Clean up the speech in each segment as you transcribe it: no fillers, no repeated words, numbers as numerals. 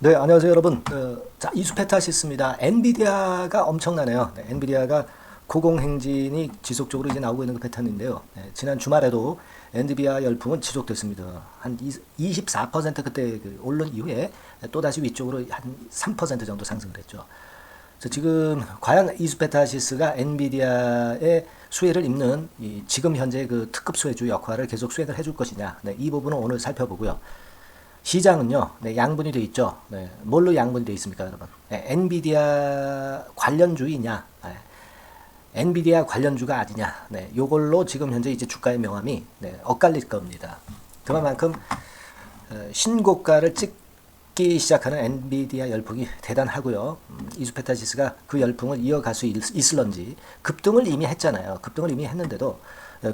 네, 안녕하세요, 여러분. 자, 이수페타시스입니다. 엔비디아가 엄청나네요. 네, 엔비디아가 고공행진이 지속적으로 이제 나오고 있는 그 패턴인데요. 네, 지난 주말에도 엔비디아 열풍은 지속됐습니다. 한 24% 그때 그 오른 이후에 또다시 위쪽으로 한 3% 정도 상승을 했죠. 그래서 지금 과연 이수페타시스가 엔비디아의 수혜를 입는 지금 현재 그 특급 수혜주 역할을 계속 수행을 해줄 것이냐. 네, 이 부분은 오늘 살펴보고요. 시장은요, 네, 양분이 돼 있죠. 네, 뭘로 양분이 돼 있습니까, 여러분? 네, 엔비디아 관련주이냐, 네, 엔비디아 관련주가 아니냐, 네, 요걸로 지금 현재 이제 주가의 명암이 네, 엇갈릴 겁니다. 그만큼 신고가를 찍기 시작하는 엔비디아 열풍이 대단하고요. 이수페타시스가 그 열풍을 이어갈 수 있을런지 급등을 이미 했잖아요. 급등을 이미 했는데도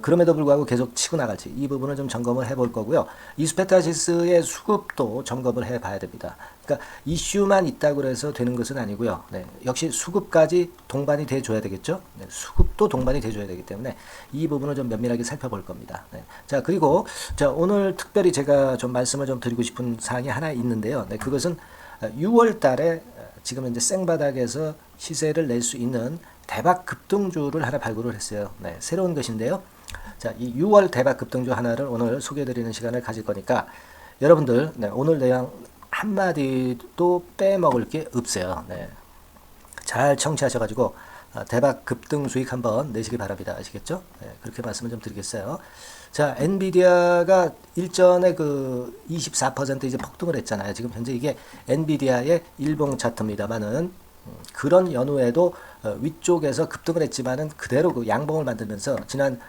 그럼에도 불구하고 계속 치고 나갈지 이 부분을 좀 점검을 해볼 거고요. 이수페타시스의 수급도 점검을 해봐야 됩니다. 그러니까 이슈만 있다고 해서 되는 것은 아니고요. 네, 역시 수급까지 동반이 돼줘야 되겠죠. 네, 수급도 동반이 돼줘야 되기 때문에 이 부분을 좀 면밀하게 살펴볼 겁니다. 네. 자, 그리고 자, 오늘 특별히 제가 좀 말씀을 좀 드리고 싶은 사항이 하나 있는데요. 네, 그것은 6월 달에 지금 현재 생바닥에서 시세를 낼 수 있는 대박 급등주를 하나 발굴을 했어요. 네, 새로운 것인데요. 자, 이 6월 대박 급등주 하나를 오늘 소개해드리는 시간을 가질 거니까 여러분들 네, 오늘 내용 한마디도 빼먹을 게 없어요. 네. 잘 청취하셔가지고 대박 급등 수익 한번 내시기 바랍니다. 아시겠죠? 네, 그렇게 말씀을 좀 드리겠어요. 자, 엔비디아가 일전에 그 24% 이제 폭등을 했잖아요. 지금 현재 이게 엔비디아의 일봉 차트입니다만은 그런 연후에도 위쪽에서 급등을 했지만은 그대로 그 양봉을 만들면서 지난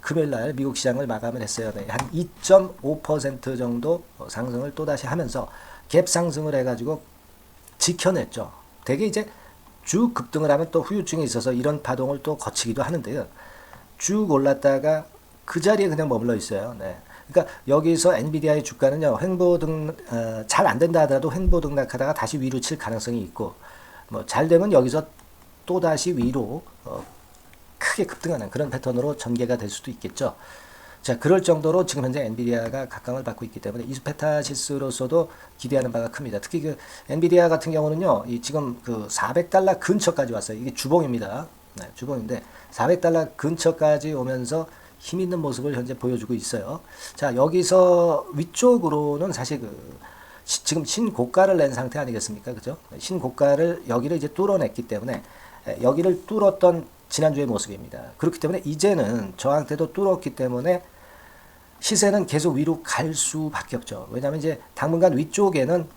금요일날 미국 시장을 마감을 했어요. 네, 한 2.5% 정도 상승을 또다시 하면서 갭 상승을 해가지고 지켜냈죠. 되게 이제 쭉 급등을 하면 또 후유증이 있어서 이런 파동을 또 거치기도 하는데요. 쭉 올랐다가 그 자리에 그냥 머물러 있어요. 네. 그러니까 여기서 엔비디아의 주가는요, 잘 안 된다 하더라도 횡보 등락하다가 다시 위로 칠 가능성이 있고, 뭐 잘 되면 여기서 또 다시 위로 크게 급등하는 그런 패턴으로 전개가 될 수도 있겠죠. 자, 그럴 정도로 지금 현재 엔비디아가 각광을 받고 있기 때문에 이수페타시스로서도 기대하는 바가 큽니다. 특히 그 엔비디아 같은 경우는요, 이 지금 그 400달러 근처까지 왔어요. 이게 주봉입니다. 네, 주봉인데 400달러 근처까지 오면서 힘 있는 모습을 현재 보여주고 있어요. 자, 여기서 위쪽으로는 사실 지금 신고가를 낸 상태 아니겠습니까? 그죠? 신고가를 여기를 이제 뚫어냈기 때문에 여기를 뚫었던 지난주의 모습입니다. 그렇기 때문에 이제는 저항대도 뚫었기 때문에 시세는 계속 위로 갈 수밖에 없죠. 왜냐하면 이제 당분간 위쪽에는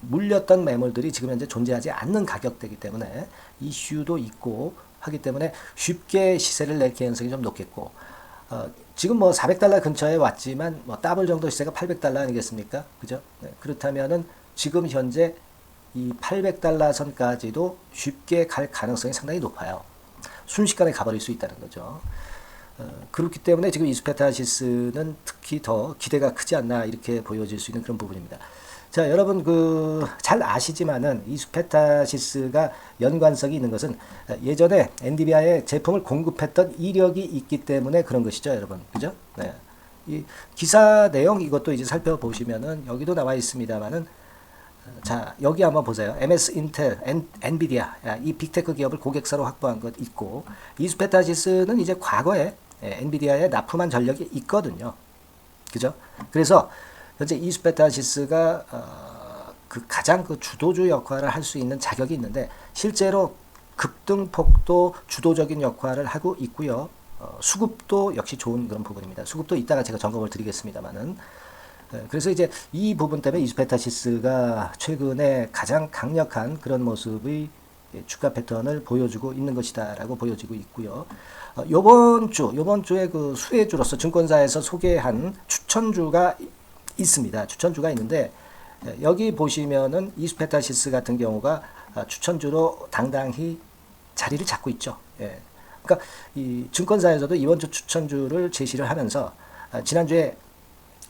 물렸던 매물들이 지금 현재 존재하지 않는 가격대이기 때문에 이슈도 있고 하기 때문에 쉽게 시세를 낼 가능성이 좀 높겠고 지금 뭐 400달러 근처에 왔지만 뭐 더블 정도 시세가 800달러 아니겠습니까? 그죠? 네, 그렇다면은 지금 현재 이 800달러 선까지도 쉽게 갈 가능성이 상당히 높아요. 순식간에 가버릴 수 있다는 거죠. 그렇기 때문에 지금 이수페타시스는 특히 더 기대가 크지 않나 이렇게 보여질 수 있는 그런 부분입니다. 자, 여러분 잘 아시지만은 이수페타시스가 연관성이 있는 것은 예전에 엔비디아의 제품을 공급했던 이력이 있기 때문에 그런 것이죠, 여러분. 그죠? 네. 이 기사 내용 이것도 이제 살펴보시면은 여기도 나와 있습니다만은 자, 여기 한번 보세요. MS 인텔, 엔비디아, 이 빅테크 기업을 고객사로 확보한 것 있고, 이수페타시스는 이제 과거에 엔비디아에 납품한 전력이 있거든요. 그죠? 그래서 현재 이수페타시스가 그 가장 그 주도주 역할을 할 수 있는 자격이 있는데 실제로 급등폭도 주도적인 역할을 하고 있고요. 수급도 역시 좋은 그런 부분입니다. 수급도 이따가 제가 점검을 드리겠습니다만은. 그래서 이제 이 부분 때문에 이수페타시스가 최근에 가장 강력한 그런 모습의 주가 패턴을 보여주고 있는 것이다라고 보여지고 있고요. 요번 주에 그 수혜주로서 증권사에서 소개한 추천주가 있습니다. 추천주가 있는데 여기 보시면은 이수페타시스 같은 경우가 추천주로 당당히 자리를 잡고 있죠. 예. 그러니까 이 증권사에서도 이번 주 추천주를 제시를 하면서 지난주에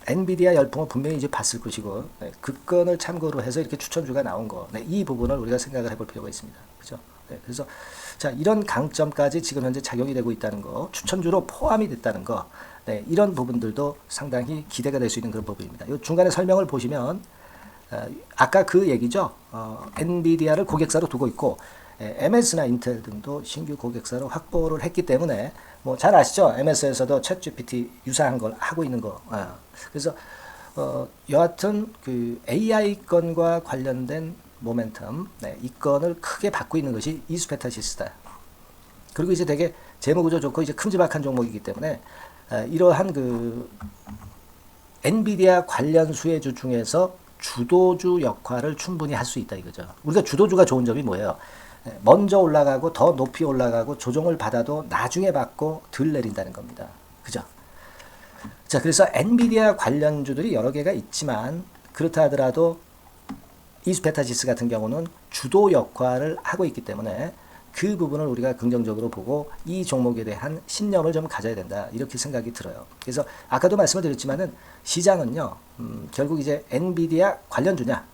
엔비디아 열풍을 분명히 이제 봤을 것이고 그 건을 참고로 해서 이렇게 추천주가 나온 거, 이 부분을 우리가 생각을 해볼 필요가 있습니다. 그죠? 그래서 자, 이런 강점까지 지금 현재 작용이 되고 있다는 거, 추천주로 포함이 됐다는 거, 이런 부분들도 상당히 기대가 될 수 있는 그런 부분입니다. 이 중간에 설명을 보시면 아까 그 얘기죠. 엔비디아를 고객사로 두고 있고 MS나 인텔 등도 신규 고객사로 확보를 했기 때문에 뭐 잘 아시죠? MS에서도 챗GPT 유사한 걸 하고 있는 거. 그래서 여하튼 그 AI 건과 관련된 모멘텀, 이 건을 크게 받고 있는 것이 이수페타시스다. 그리고 이제 되게 재무구조 좋고 이제 큼지막한 종목이기 때문에 이러한 그 엔비디아 관련 수혜주 중에서 주도주 역할을 충분히 할 수 있다 이거죠. 우리가 주도주가 좋은 점이 뭐예요? 먼저 올라가고 더 높이 올라가고 조정을 받아도 나중에 받고 덜 내린다는 겁니다. 그죠? 자, 그래서 엔비디아 관련주들이 여러 개가 있지만 그렇다 하더라도 이수페타시스 같은 경우는 주도 역할을 하고 있기 때문에 그 부분을 우리가 긍정적으로 보고 이 종목에 대한 신념을 좀 가져야 된다 이렇게 생각이 들어요. 그래서 아까도 말씀을 드렸지만은 시장은요 결국 이제 엔비디아 관련주냐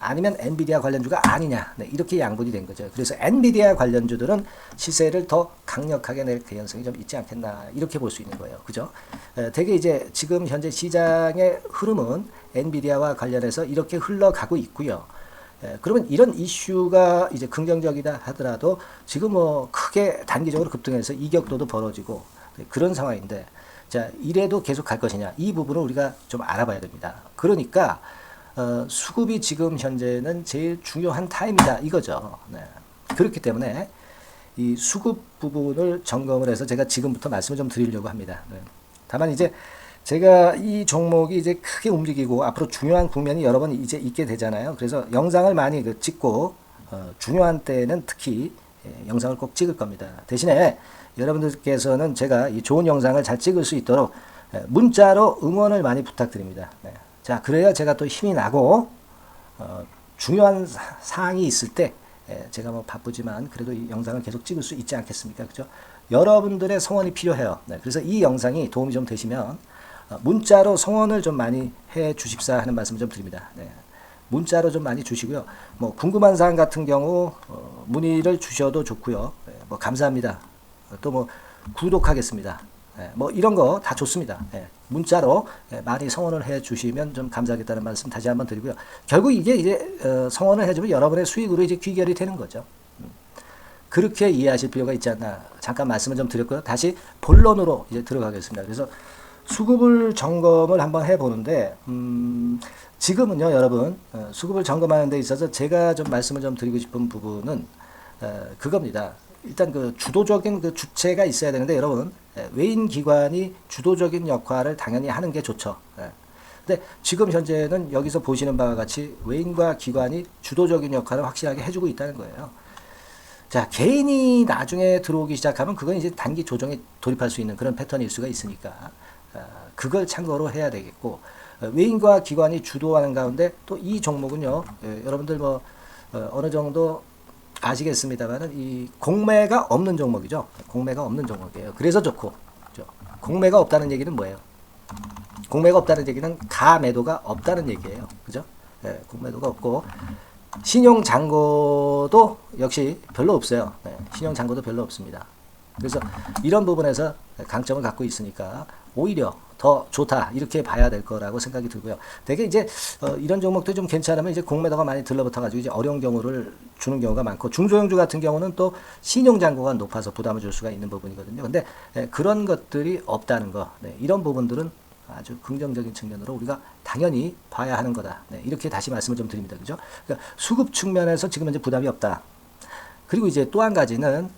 아니면 엔비디아 관련주가 아니냐 이렇게 양분이 된 거죠. 그래서 엔비디아 관련주들은 시세를 더 강력하게 낼 개연성이 좀 있지 않겠나 이렇게 볼 수 있는 거예요. 그죠? 되게 이제 지금 현재 시장의 흐름은 엔비디아와 관련해서 이렇게 흘러가고 있고요. 그러면 이런 이슈가 이제 긍정적이다 하더라도 지금 뭐 크게 단기적으로 급등해서 이격도도 벌어지고 그런 상황인데 자 이래도 계속 갈 것이냐 이 부분을 우리가 좀 알아봐야 됩니다. 그러니까 수급이 지금 현재는 제일 중요한 타임이다 이거죠. 네. 그렇기 때문에 이 수급 부분을 점검을 해서 제가 지금부터 말씀을 좀 드리려고 합니다. 네. 다만 이제 제가 이 종목이 이제 크게 움직이고 앞으로 중요한 국면이 여러 번 이제 있게 되잖아요. 그래서 영상을 많이 찍고 중요한 때는 특히 영상을 꼭 찍을 겁니다. 대신에 여러분들께서는 제가 이 좋은 영상을 잘 찍을 수 있도록 문자로 응원을 많이 부탁드립니다. 네. 자, 그래야 제가 또 힘이 나고 중요한 사항이 있을 때 제가 뭐 바쁘지만 그래도 이 영상을 계속 찍을 수 있지 않겠습니까? 그죠? 여러분들의 성원이 필요해요. 네. 그래서 이 영상이 도움이 좀 되시면 문자로 성원을 좀 많이 해 주십사 하는 말씀을 좀 드립니다. 네. 문자로 좀 많이 주시고요. 뭐 궁금한 사항 같은 경우 문의를 주셔도 좋고요. 네. 뭐 감사합니다. 또 뭐 구독하겠습니다. 네. 뭐 이런 거 다 좋습니다. 네. 문자로 많이 성원을 해 주시면 좀 감사하겠다는 말씀 다시 한번 드리고요. 결국 이게 이제 성원을 해주면 여러분의 수익으로 이제 귀결이 되는 거죠. 그렇게 이해하실 필요가 있지 않나 잠깐 말씀을 좀 드렸고요. 다시 본론으로 이제 들어가겠습니다. 그래서 수급을 점검을 한번 해보는데 지금은요 여러분 수급을 점검하는 데 있어서 제가 좀 말씀을 좀 드리고 싶은 부분은 그겁니다. 일단 그 주도적인 그 주체가 있어야 되는데 여러분 외인 기관이 주도적인 역할을 당연히 하는 게 좋죠. 근데 지금 현재는 여기서 보시는 바와 같이 외인과 기관이 주도적인 역할을 확실하게 해주고 있다는 거예요. 자, 개인이 나중에 들어오기 시작하면 그건 이제 단기 조정에 돌입할 수 있는 그런 패턴일 수가 있으니까 그걸 참고로 해야 되겠고 외인과 기관이 주도하는 가운데 또 이 종목은요 여러분들 뭐 어느 정도 아시겠습니다만은 이 공매가 없는 종목이죠. 공매가 없는 종목이에요. 그래서 좋고 그렇죠? 공매가 없다는 얘기는 뭐예요? 공매가 없다는 얘기는 가매도가 없다는 얘기예요. 그죠? 공매도가 없고 신용 잔고도 역시 별로 없어요. 신용 잔고도 별로 없습니다. 그래서 이런 부분에서 강점을 갖고 있으니까 오히려 더 좋다 이렇게 봐야 될 거라고 생각이 들고요. 되게 이제 이런 종목도 좀 괜찮으면 이제 공매도가 많이 들러붙어가지고 이제 어려운 경우를 주는 경우가 많고 중소형주 같은 경우는 또 신용 잔고가 높아서 부담을 줄 수가 있는 부분이거든요. 근데 그런 것들이 없다는 거 이런 부분들은 아주 긍정적인 측면으로 우리가 당연히 봐야 하는 거다. 이렇게 다시 말씀을 좀 드립니다. 그죠? 그러니까 수급 측면에서 지금 이제 부담이 없다. 그리고 이제 또 한 가지는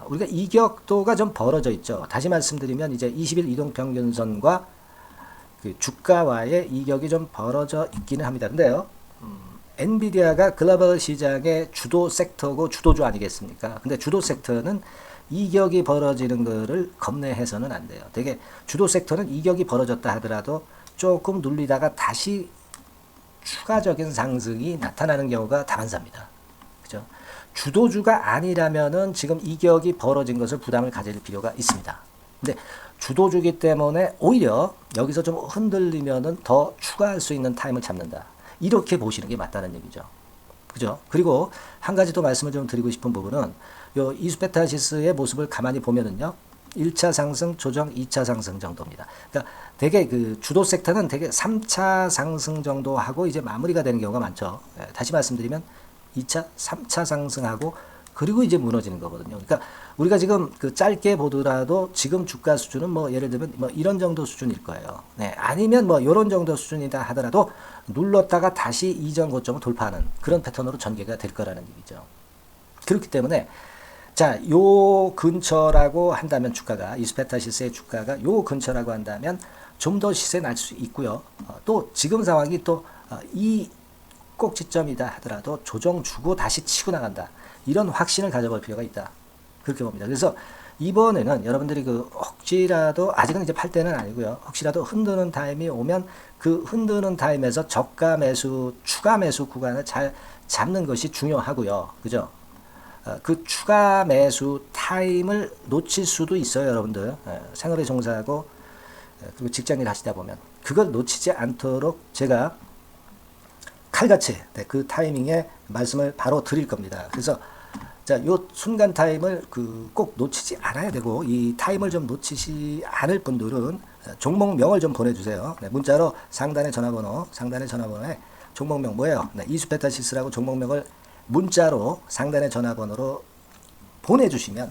우리가 이격도가 좀 벌어져 있죠. 다시 말씀드리면 이제 20일 이동평균선과 그 주가와의 이격이 좀 벌어져 있기는 합니다. 근데요, 엔비디아가 글로벌 시장의 주도 섹터고 주도주 아니겠습니까? 근데 주도 섹터는 이격이 벌어지는 것을 겁내해서는 안 돼요. 되게 주도 섹터는 이격이 벌어졌다 하더라도 조금 눌리다가 다시 추가적인 상승이 나타나는 경우가 다반사입니다. 그죠? 주도주가 아니라면은 지금 이격이 벌어진 것을 부담을 가질 필요가 있습니다. 근데 주도주기 때문에 오히려 여기서 좀 흔들리면은 더 추가할 수 있는 타임을 잡는다. 이렇게 보시는 게 맞다는 얘기죠. 그죠? 그리고 한 가지 더 말씀을 좀 드리고 싶은 부분은 요 이수페타시스의 모습을 가만히 보면은요. 1차 상승, 조정, 2차 상승 정도입니다. 그러니까 되게 그 주도 섹터는 되게 3차 상승 정도 하고 이제 마무리가 되는 경우가 많죠. 다시 말씀드리면 2차, 3차 상승하고 그리고 이제 무너지는 거거든요. 그러니까 우리가 지금 그 짧게 보더라도 지금 주가 수준은 뭐 예를 들면 뭐 이런 정도 수준일 거예요. 네, 아니면 뭐 이런 정도 수준이다 하더라도 눌렀다가 다시 이전 고점을 돌파하는 그런 패턴으로 전개가 될 거라는 얘기죠. 그렇기 때문에 자, 요 근처라고 한다면 주가가 이스페타시스의 주가가 요 근처라고 한다면 좀 더 시세 날 수 있고요. 또 지금 상황이 또 이 꼭지점이다 하더라도 조정 주고 다시 치고 나간다. 이런 확신을 가져볼 필요가 있다. 그렇게 봅니다. 그래서 이번에는 여러분들이 그 혹시라도 아직은 이제 팔 때는 아니고요. 혹시라도 흔드는 타임이 오면 그 흔드는 타임에서 저가 매수, 추가 매수 구간을 잘 잡는 것이 중요하고요. 그죠? 그 추가 매수 타임을 놓칠 수도 있어요, 여러분들. 생활에 종사하고 그리고 직장일 하시다 보면 그걸 놓치지 않도록 제가 칼같이 그 타이밍에 말씀을 바로 드릴 겁니다. 그래서 자, 요 순간 타임을 그 꼭 놓치지 않아야 되고 이 타임을 좀 놓치지 않을 분들은 종목명을 좀 보내주세요. 네, 문자로 상단의 전화번호에 종목명 뭐예요? 네, 이수페타시스라고 종목명을 문자로 상단의 전화번호로 보내주시면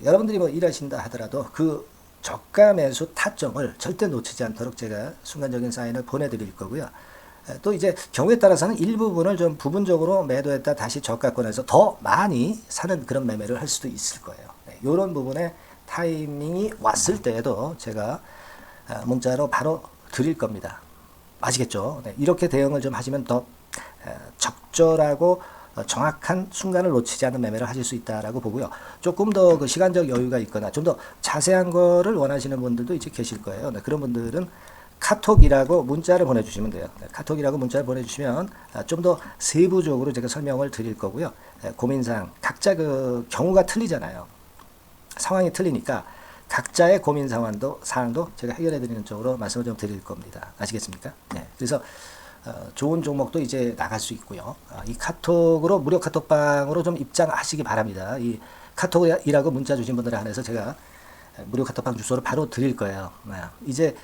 여러분들이 뭐 일하신다 하더라도 그 저가 매수 타점을 절대 놓치지 않도록 제가 순간적인 사인을 보내드릴 거고요. 또 이제 경우에 따라서는 일부분을 좀 부분적으로 매도했다 다시 저가권에서 더 많이 사는 그런 매매를 할 수도 있을 거예요. 네, 이런 부분에 타이밍이 왔을 때에도 제가 문자로 바로 드릴 겁니다. 아시겠죠? 네, 이렇게 대응을 좀 하시면 더 적절하고 정확한 순간을 놓치지 않는 매매를 하실 수 있다라고 보고요. 조금 더 그 시간적 여유가 있거나 좀 더 자세한 거를 원하시는 분들도 이제 계실 거예요. 네, 그런 분들은 카톡이라고 문자를 보내주시면 돼요. 네, 카톡이라고 문자를 보내주시면 좀 더 세부적으로 제가 설명을 드릴 거고요. 고민사항 각자 그 경우가 틀리잖아요. 상황이 틀리니까 각자의 고민 사항도 제가 해결해 드리는 쪽으로 말씀을 좀 드릴 겁니다. 아시겠습니까? 네, 그래서 좋은 종목도 이제 나갈 수 있고요. 이 카톡으로 무료 카톡방으로 좀 입장하시기 바랍니다. 이 카톡이라고 문자 주신 분들에 한해서 제가 무료 카톡방 주소를 바로 드릴 거예요. 이제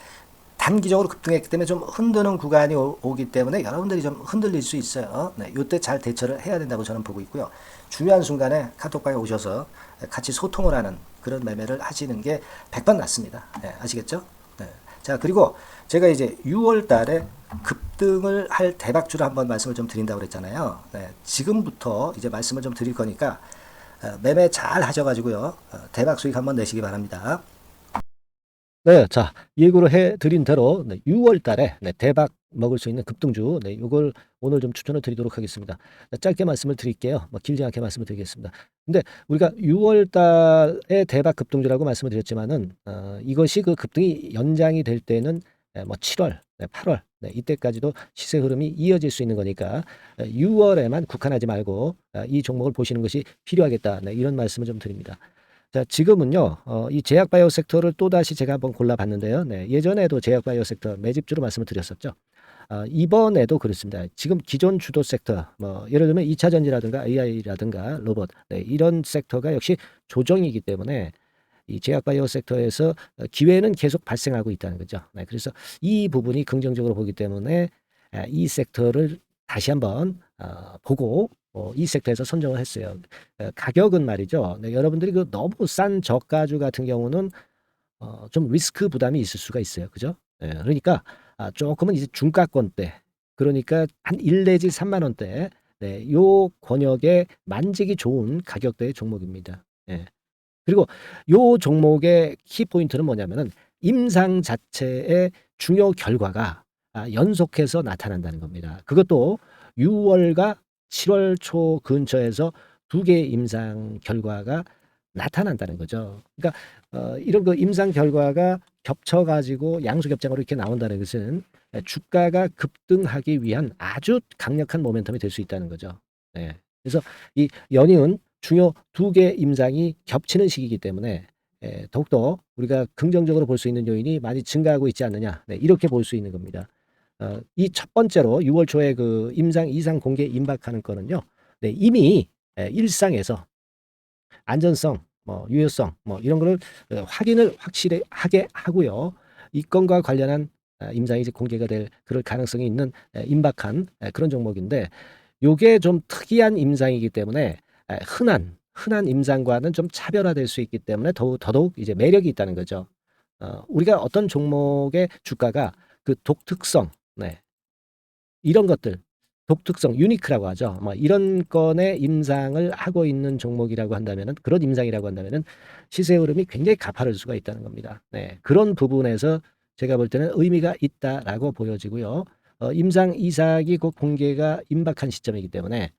단기적으로 급등했기 때문에 좀 흔드는 구간이 오기 때문에 여러분들이 좀 흔들릴 수 있어요. 네, 이때 잘 대처를 해야 된다고 저는 보고 있고요. 중요한 순간에 카톡방에 오셔서 같이 소통을 하는 그런 매매를 하시는 게 100번 낫습니다. 네, 아시겠죠? 네. 자, 그리고 제가 이제 6월 달에 급등을 할 대박주를 한번 말씀을 좀 드린다고 그랬잖아요. 네, 지금부터 이제 말씀을 좀 드릴 거니까 매매 잘 하셔가지고요. 대박 수익 한번 내시기 바랍니다. 네, 자, 예고를 해드린 대로 6월 달에 대박 먹을 수 있는 급등주, 이걸 오늘 좀 추천을 드리도록 하겠습니다. 짧게 말씀을 드릴게요. 뭐 길지 않게 말씀을 드리겠습니다. 근데 우리가 6월 달에 대박 급등주라고 말씀을 드렸지만은, 이것이 그 급등이 연장이 될 때는 뭐 7월, 8월, 이때까지도 시세 흐름이 이어질 수 있는 거니까 6월에만 국한하지 말고 이 종목을 보시는 것이 필요하겠다. 이런 말씀을 좀 드립니다. 자, 지금은요, 이 제약바이오 섹터를 또다시 제가 한번 골라봤는데요. 네, 예전에도 제약바이오 섹터 매집주로 말씀을 드렸었죠. 이번에도 그렇습니다. 지금 기존 주도 섹터, 뭐, 예를 들면 2차 전지라든가 AI라든가 로봇, 이런 섹터가 역시 조정이기 때문에 이 제약바이오 섹터에서 기회는 계속 발생하고 있다는 거죠. 네, 그래서 이 부분이 긍정적으로 보기 때문에 이 섹터를 다시 한번 보고 이 섹터에서 선정을 했어요. 가격은 말이죠. 네, 여러분들이 그 너무 싼 저가주 같은 경우는 좀 리스크 부담이 있을 수가 있어요. 그죠? 그러니까 조금은 이제 중가권대, 그러니까 한 1 내지 3만 원대, 요 권역에 만지기 좋은 가격대의 종목입니다. 예. 그리고 요 종목의 키포인트는 뭐냐면은 임상 자체의 중요 결과가 연속해서 나타난다는 겁니다. 그것도 6월과 7월 초 근처에서 두 개의 임상 결과가 나타난다는 거죠. 그러니까 이런 그 임상 결과가 겹쳐가지고 양수겹장으로 이렇게 나온다는 것은 주가가 급등하기 위한 아주 강력한 모멘텀이 될 수 있다는 거죠. 예. 그래서 이 연이은 중요 두 개 임상이 겹치는 시기이기 때문에 더욱더 우리가 긍정적으로 볼 수 있는 요인이 많이 증가하고 있지 않느냐, 이렇게 볼 수 있는 겁니다. 이 첫 번째로 6월 초에 그 임상 이상 공개 임박하는 거는요, 이미 일상에서 안전성, 뭐 유효성, 뭐 이런 거를 확인을 확실하게 하고요. 이 건과 관련한 임상이 이제 공개가 될 그럴 가능성이 있는 임박한 그런 종목인데 요게 좀 특이한 임상이기 때문에 흔한 임상과는 좀 차별화될 수 있기 때문에 더더욱 이제 매력이 있다는 거죠. 우리가 어떤 종목의 주가가 그 독특성, 네, 이런 것들, 독특성, 유니크라고 하죠. 뭐 이런 건의 임상을 하고 있는 종목이라고 한다면은 그런 임상이라고 한다면은 시세 흐름이 굉장히 가파를 수가 있다는 겁니다. 네, 그런 부분에서 제가 볼 때는 의미가 있다라고 보여지고요. 임상 이삭이 곧 공개가 임박한 시점이기 때문에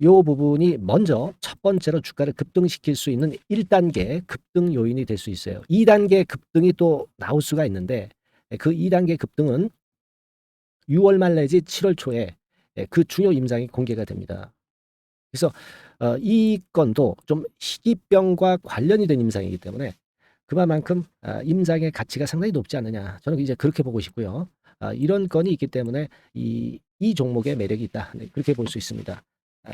요 부분이 먼저 첫 번째로 주가를 급등시킬 수 있는 1단계 급등 요인이 될 수 있어요. 2단계 급등이 또 나올 수가 있는데 그 2단계 급등은 6월 말 내지 7월 초에 그 중요 임상이 공개가 됩니다. 그래서 이 건도 좀 희귀병과 관련이 된 임상이기 때문에 그만큼 임상의 가치가 상당히 높지 않느냐. 저는 이제 그렇게 보고 싶고요. 이런 건이 있기 때문에 이 종목의 매력이 있다. 네, 그렇게 볼 수 있습니다.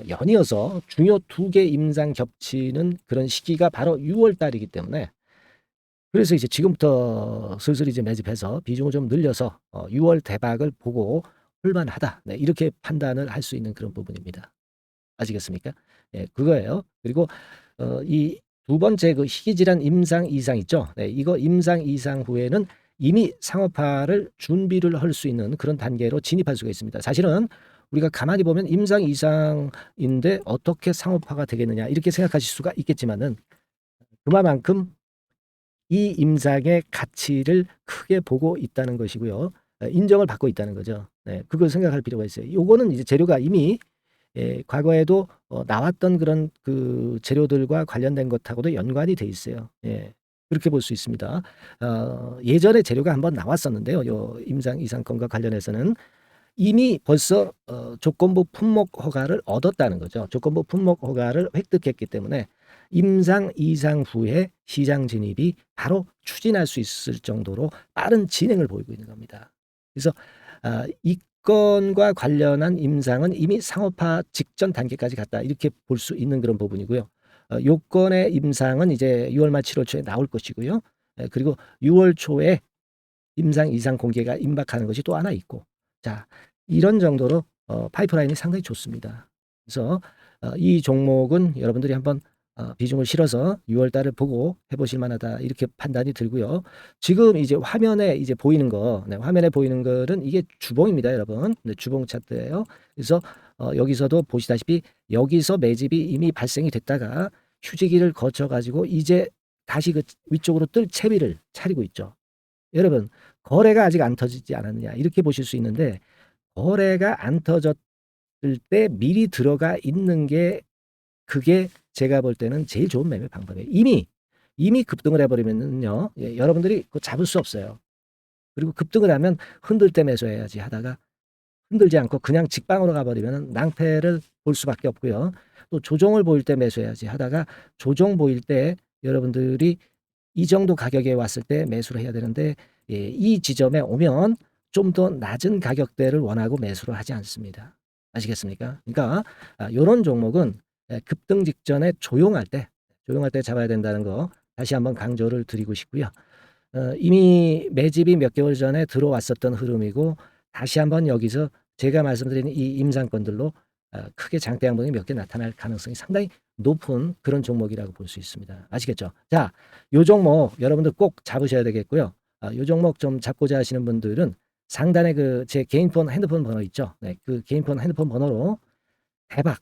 연이어서 중요 2개 임상 겹치는 그런 시기가 바로 6월 달이기 때문에 그래서 이제 지금부터 슬슬 이제 매집해서 비중을 좀 늘려서 6월 대박을 보고 홀만하다. 네, 이렇게 판단을 할 수 있는 그런 부분입니다. 아시겠습니까? 예, 그거예요. 그리고 이 두 번째 그 희귀질환 임상 이상 있죠. 네, 이거 임상 이상 후에는 이미 상업화를 준비를 할 수 있는 그런 단계로 진입할 수가 있습니다. 사실은 우리가 가만히 보면 임상 이상인데 어떻게 상업화가 되겠느냐 이렇게 생각하실 수가 있겠지만은 그만큼 이 임상의 가치를 크게 보고 있다는 것이고요. 인정을 받고 있다는 거죠. 네, 그걸 생각할 필요가 있어요. 요거는 이제 재료가 이미 과거에도 나왔던 그런 그 재료들과 관련된 것하고도 연관이 돼 있어요. 예. 그렇게 볼 수 있습니다. 예전에 재료가 한번 나왔었는데요. 요 임상 이상권과 관련해서는 이미 벌써 조건부 품목 허가를 얻었다는 거죠. 조건부 품목 허가를 획득했기 때문에 임상 이상 후에 시장 진입이 바로 추진할 수 있을 정도로 빠른 진행을 보이고 있는 겁니다. 그래서 이 건과 관련한 임상은 이미 상업화 직전 단계까지 갔다 이렇게 볼 수 있는 그런 부분이고요. 요건의 임상은 이제 6월 말 7월 초에 나올 것이고요. 그리고 6월 초에 임상 이상 공개가 임박하는 것이 또 하나 있고 자 이런 정도로 파이프라인이 상당히 좋습니다. 그래서 이 종목은 여러분들이 한번 비중을 실어서 6월 달을 보고 해보실 만하다 이렇게 판단이 들고요. 지금 이제 화면에 이제 보이는 거, 네, 화면에 보이는 거는 이게 주봉입니다, 여러분. 네, 주봉 차트예요. 그래서 여기서도 보시다시피 여기서 매집이 이미 발생이 됐다가 휴지기를 거쳐 가지고 이제 다시 그 위쪽으로 뜰 채비를 차리고 있죠. 여러분 거래가 아직 안 터지지 않았느냐 이렇게 보실 수 있는데 거래가 안 터졌을 때 미리 들어가 있는 게 그게 제가 볼 때는 제일 좋은 매매 방법이에요. 이미 급등을 해버리면요 여러분들이 그거 잡을 수 없어요. 그리고 급등을 하면 흔들 때 매수해야지 하다가 흔들지 않고 그냥 직방으로 가버리면 낭패를 볼 수밖에 없고요. 또 조정을 보일 때 매수해야지 하다가 조정 보일 때 여러분들이 이 정도 가격에 왔을 때 매수를 해야 되는데 이 지점에 오면 좀 더 낮은 가격대를 원하고 매수를 하지 않습니다. 아시겠습니까? 그러니까 이런 종목은 급등 직전에 조용할 때 잡아야 된다는 거 다시 한번 강조를 드리고 싶고요. 이미 매집이 몇 개월 전에 들어왔었던 흐름이고 다시 한번 여기서 제가 말씀드린 이 임상권들로 크게 장대 양봉이 몇 개 나타날 가능성이 상당히 높은 그런 종목이라고 볼 수 있습니다. 아시겠죠? 자, 요 종목 여러분들 꼭 잡으셔야 되겠고요. 요 종목 좀 잡고자 하시는 분들은 상단에 그 제 개인폰 핸드폰 번호 있죠? 네, 그 개인폰 핸드폰 번호로 대박,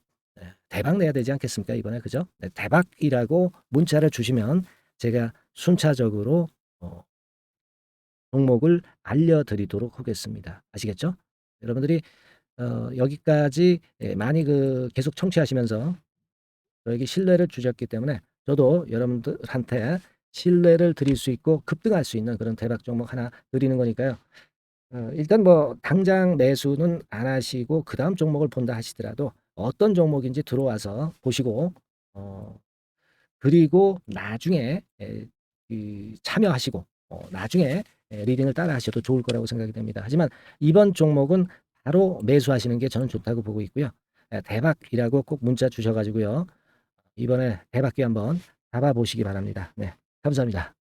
대박 내야 되지 않겠습니까? 이번에 그죠? 네, 대박이라고 문자를 주시면 제가 순차적으로 종목을 알려드리도록 하겠습니다. 아시겠죠? 여러분들이 여기까지 많이 그 계속 청취하시면서 저에게 신뢰를 주셨기 때문에 저도 여러분들한테 신뢰를 드릴 수 있고 급등할 수 있는 그런 대박 종목 하나 드리는 거니까요. 일단 뭐 당장 매수는 안 하시고 그 다음 종목을 본다 하시더라도 어떤 종목인지 들어와서 보시고 그리고 나중에 참여하시고 나중에 리딩을 따라 하셔도 좋을 거라고 생각이 됩니다. 하지만 이번 종목은 바로 매수하시는 게 저는 좋다고 보고 있고요. 대박이라고 꼭 문자 주셔가지고요. 이번에 대박기 한번 잡아보시기 바랍니다. 네, 감사합니다.